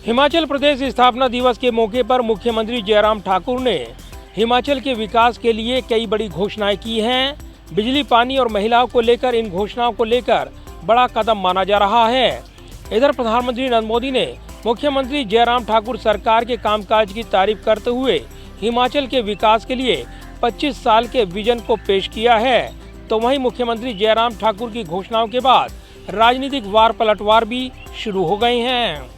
हिमाचल प्रदेश स्थापना दिवस के मौके पर मुख्यमंत्री जयराम ठाकुर ने हिमाचल के विकास के लिए कई बड़ी घोषणाएं की हैं। बिजली, पानी और महिलाओं को लेकर इन घोषणाओं को लेकर बड़ा कदम माना जा रहा है। इधर प्रधानमंत्री नरेंद्र मोदी ने मुख्यमंत्री जयराम ठाकुर सरकार के कामकाज की तारीफ करते हुए हिमाचल के विकास के लिए 25 साल के विजन को पेश किया है। तो वहीं मुख्यमंत्री जयराम ठाकुर की घोषणाओं के बाद राजनीतिक वार पलटवार भी शुरू हो गए हैं।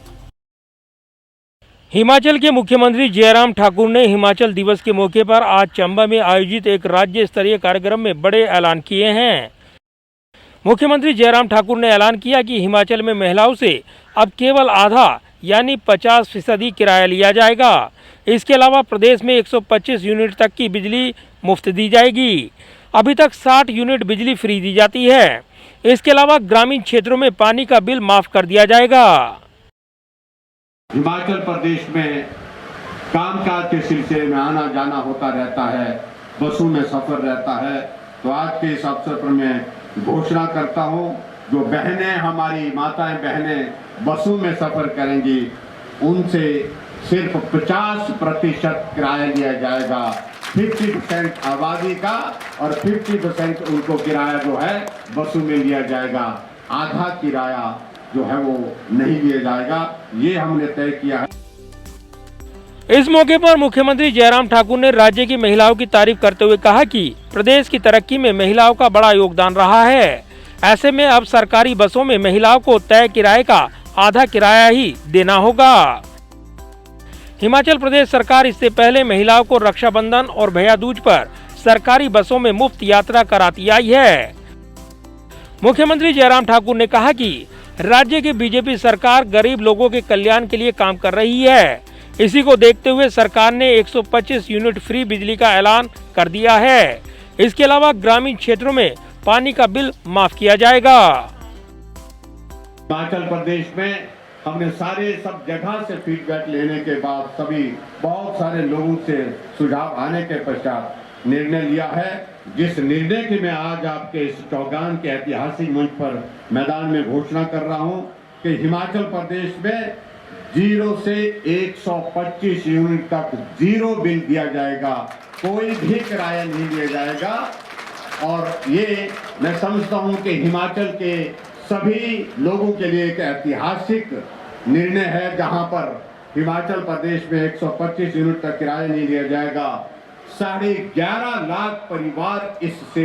हिमाचल के मुख्यमंत्री जयराम ठाकुर ने हिमाचल दिवस के मौके पर आज चंबा में आयोजित एक राज्य स्तरीय कार्यक्रम में बड़े ऐलान किए हैं। मुख्यमंत्री जयराम ठाकुर ने ऐलान किया कि हिमाचल में महिलाओं से अब केवल आधा यानी 50% किराया लिया जाएगा। इसके अलावा प्रदेश में 125 यूनिट तक की बिजली मुफ्त दी जाएगी। अभी तक 60 यूनिट बिजली फ्री दी जाती है। इसके अलावा ग्रामीण क्षेत्रों में पानी का बिल माफ कर दिया जाएगा। हिमाचल प्रदेश में कामकाज के सिलसिले में आना जाना होता रहता है, बसों में सफर रहता है। तो आज के इस अवसर पर मैं घोषणा करता हूं, जो बहनें, हमारी माताएं बहनें बसों में सफर करेंगी, उनसे सिर्फ 50% किराया लिया जाएगा। 50% आबादी का और 50% उनको किराया जो है बसों में लिया जाएगा। आधा किराया जो है वो नहीं लिया जाएगा, ये हमने तय किया है। इस मौके पर मुख्यमंत्री जयराम ठाकुर ने राज्य की महिलाओं की तारीफ करते हुए कहा कि प्रदेश की तरक्की में महिलाओं का बड़ा योगदान रहा है। ऐसे में अब सरकारी बसों में महिलाओं को तय किराए का आधा किराया ही देना होगा। हिमाचल प्रदेश सरकार इससे पहले महिलाओं को रक्षाबंधन और भैया दूज पर सरकारी बसों में मुफ्त यात्रा कराती आई है। मुख्यमंत्री जयराम ठाकुर ने कहा कि राज्य की बीजेपी सरकार गरीब लोगों के कल्याण के लिए काम कर रही है। इसी को देखते हुए सरकार ने 125 यूनिट फ्री बिजली का ऐलान कर दिया है। इसके अलावा ग्रामीण क्षेत्रों में पानी का बिल माफ किया जाएगा। हिमाचल प्रदेश में हमने सब जगह से फीडबैक लेने के बाद सभी बहुत सारे लोगों से सुझाव आने के पश्चात निर्णय लिया है, जिस निर्णय की मैं आज आपके इस चौगान के ऐतिहासिक मंच पर मैदान में घोषणा कर रहा हूं कि हिमाचल प्रदेश में 0 से 125 यूनिट तक 0 बिल दिया जाएगा। कोई भी किराया नहीं लिया जाएगा। और ये मैं समझता हूं कि हिमाचल के सभी लोगों के लिए एक ऐतिहासिक निर्णय है, जहां पर हिमाचल प्रदेश में 125 यूनिट तक किराया नहीं लिया जाएगा। 11.5 लाख परिवार इससे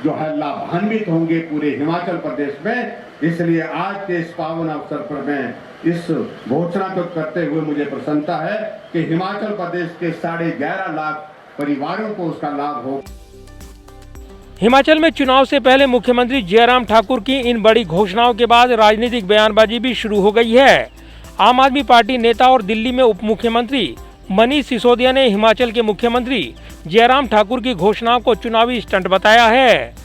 जो है लाभान्वित होंगे पूरे हिमाचल प्रदेश में। इसलिए आज के इस पावन अवसर पर मैं इस घोषणा को करते हुए मुझे प्रसन्नता है कि हिमाचल प्रदेश के 11.5 लाख परिवारों को उसका लाभ हो। हिमाचल में चुनाव से पहले मुख्यमंत्री जयराम ठाकुर की इन बड़ी घोषणाओं के बाद राजनीतिक बयानबाजी भी शुरू हो गई है। आम आदमी पार्टी नेता और दिल्ली में उप मुख्यमंत्री मनीष सिसोदिया ने हिमाचल के मुख्यमंत्री जयराम ठाकुर की घोषणाओं को चुनावी स्टंट बताया है।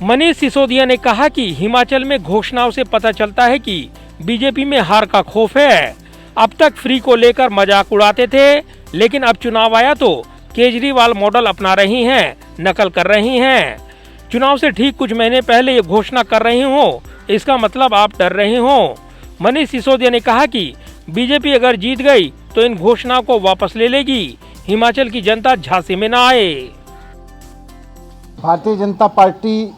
मनीष सिसोदिया ने कहा कि हिमाचल में घोषणाओं से पता चलता है कि बीजेपी में हार का खौफ है। अब तक फ्री को लेकर मजाक उड़ाते थे, लेकिन अब चुनाव आया तो केजरीवाल मॉडल अपना रही हैं, नकल कर रही हैं। चुनाव से ठीक कुछ महीने पहले ये घोषणा कर रही हो, इसका मतलब आप डर रहे हो। मनीष सिसोदिया ने कहा कि बीजेपी अगर जीत गई तो इन घोषणाओं को वापस ले लेगी। हिमाचल की जनता झांसे में न आए। भारतीय जनता पार्टी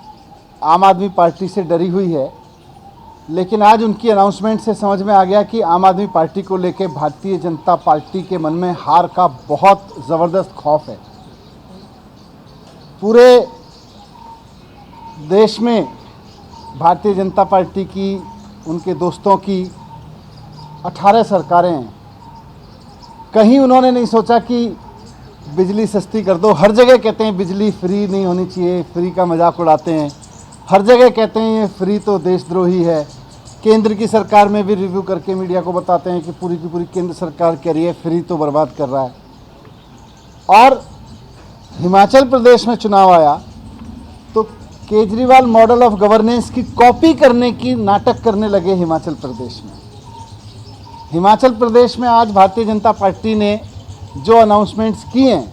आम आदमी पार्टी से डरी हुई है, लेकिन आज उनकी अनाउंसमेंट से समझ में आ गया कि आम आदमी पार्टी को लेकर भारतीय जनता पार्टी के मन में हार का बहुत ज़बरदस्त खौफ है। पूरे देश में भारतीय जनता पार्टी की, उनके दोस्तों की 18 सरकारें हैं। कहीं उन्होंने नहीं सोचा कि बिजली सस्ती कर दो। हर जगह कहते हैं बिजली फ्री नहीं होनी चाहिए, फ्री का मजाक उड़ाते हैं। हर जगह कहते हैं ये फ्री तो देशद्रोही है। केंद्र की सरकार में भी रिव्यू करके मीडिया को बताते हैं कि पूरी की पूरी केंद्र सरकार कह रही है फ्री तो बर्बाद कर रहा है। और हिमाचल प्रदेश में चुनाव आया तो केजरीवाल मॉडल ऑफ गवर्नेंस की कॉपी करने की नाटक करने लगे हिमाचल प्रदेश में। हिमाचल प्रदेश में आज भारतीय जनता पार्टी ने जो अनाउंसमेंट्स किए हैं,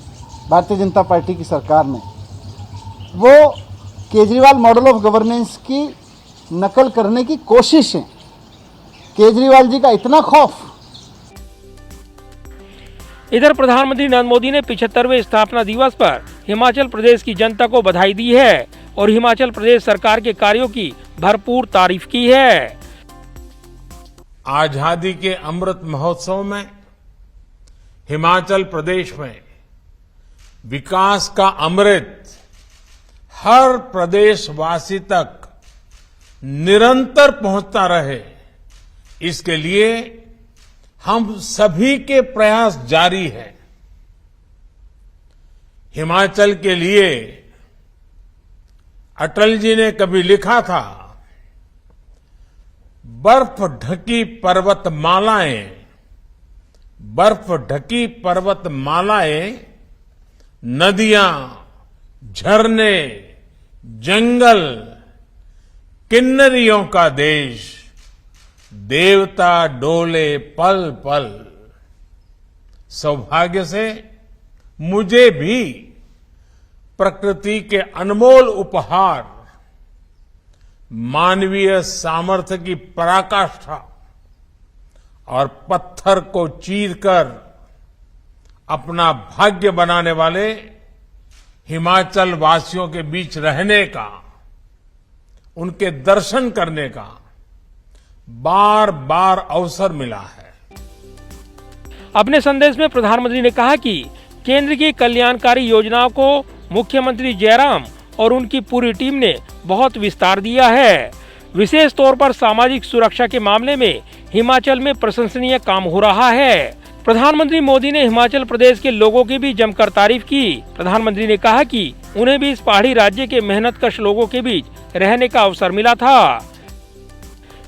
भारतीय जनता पार्टी की सरकार ने, वो केजरीवाल मॉडल ऑफ गवर्नेंस की नकल करने की कोशिश है। केजरीवाल जी का इतना खौफ। इधर प्रधानमंत्री नरेंद्र मोदी ने 75वें स्थापना दिवस पर हिमाचल प्रदेश की जनता को बधाई दी है और हिमाचल प्रदेश सरकार के कार्यों की भरपूर तारीफ की है। आजादी के अमृत महोत्सव में हिमाचल प्रदेश में विकास का अमृत हर प्रदेशवासी तक निरंतर पहुंचता रहे, इसके लिए हम सभी के प्रयास जारी हैं। हिमाचल के लिए अटल जी ने कभी लिखा था, बर्फ ढकी पर्वतमालाएं, बर्फ ढकी पर्वतमालाएं, नदियां, झरने, जंगल, किन्नरियों का देश, देवता डोले पल पल। सौभाग्य से मुझे भी प्रकृति के अनमोल उपहार, मानवीय सामर्थ्य की पराकाष्ठा और पत्थर को चीरकर अपना भाग्य बनाने वाले हिमाचल वासियों के बीच रहने का, उनके दर्शन करने का बार बार अवसर मिला है। अपने संदेश में प्रधानमंत्री ने कहा कि केंद्र की कल्याणकारी योजनाओं को मुख्यमंत्री जयराम और उनकी पूरी टीम ने बहुत विस्तार दिया है। विशेष तौर पर सामाजिक सुरक्षा के मामले में हिमाचल में प्रशंसनीय काम हो रहा है। प्रधानमंत्री मोदी ने हिमाचल प्रदेश के लोगों की भी जमकर तारीफ की। प्रधानमंत्री ने कहा कि उन्हें भी इस पहाड़ी राज्य के मेहनतकश लोगों के बीच रहने का अवसर मिला था।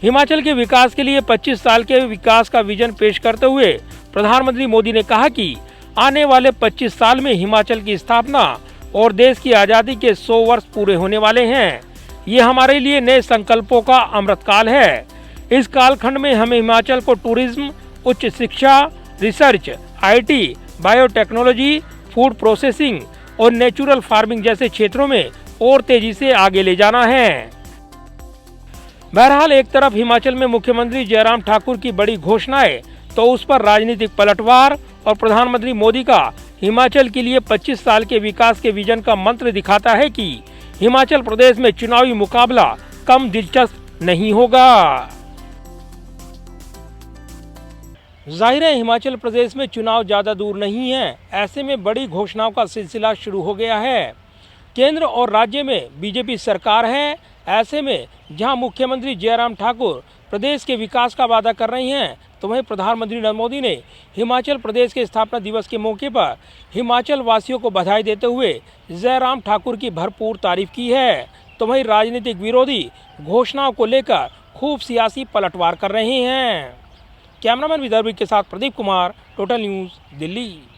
हिमाचल के विकास के लिए 25 साल के विकास का विजन पेश करते हुए प्रधानमंत्री मोदी ने कहा कि आने वाले 25 साल में हिमाचल की स्थापना और देश की आजादी के 100 वर्ष पूरे होने वाले हैं। ये हमारे लिए नए संकल्पों का अमृतकाल है। इस कालखंड में हमें हिमाचल को टूरिज्म, उच्च शिक्षा, research, IT, biotechnology, food processing और नेचुरल फार्मिंग जैसे क्षेत्रों में और तेजी से आगे ले जाना है। बहरहाल एक तरफ हिमाचल में मुख्यमंत्री जयराम ठाकुर की बड़ी घोषणाएं, तो उस पर राजनीतिक पलटवार और प्रधानमंत्री मोदी का हिमाचल के लिए 25 साल के विकास के विजन का मंत्र दिखाता है कि हिमाचल प्रदेश में चुनावी मुकाबला कम दिलचस्प नहीं होगा। जाहिर है हिमाचल प्रदेश में चुनाव ज्यादा दूर नहीं है। ऐसे में बड़ी घोषणाओं का सिलसिला शुरू हो गया है। केंद्र और राज्य में बीजेपी सरकार है। ऐसे में जहां मुख्यमंत्री जयराम ठाकुर प्रदेश के विकास का वादा कर रही हैं, तो वहीं प्रधानमंत्री नरेंद्र मोदी ने हिमाचल प्रदेश के स्थापना दिवस के मौके पर हिमाचल वासियों को बधाई देते हुए जयराम ठाकुर की भरपूर तारीफ की है। तो वहीं राजनीतिक विरोधी घोषणाओं को लेकर खूब सियासी पलटवार कर रहे हैं। कैमरामैन विदर्भी के साथ प्रदीप कुमार, टोटल न्यूज़, दिल्ली।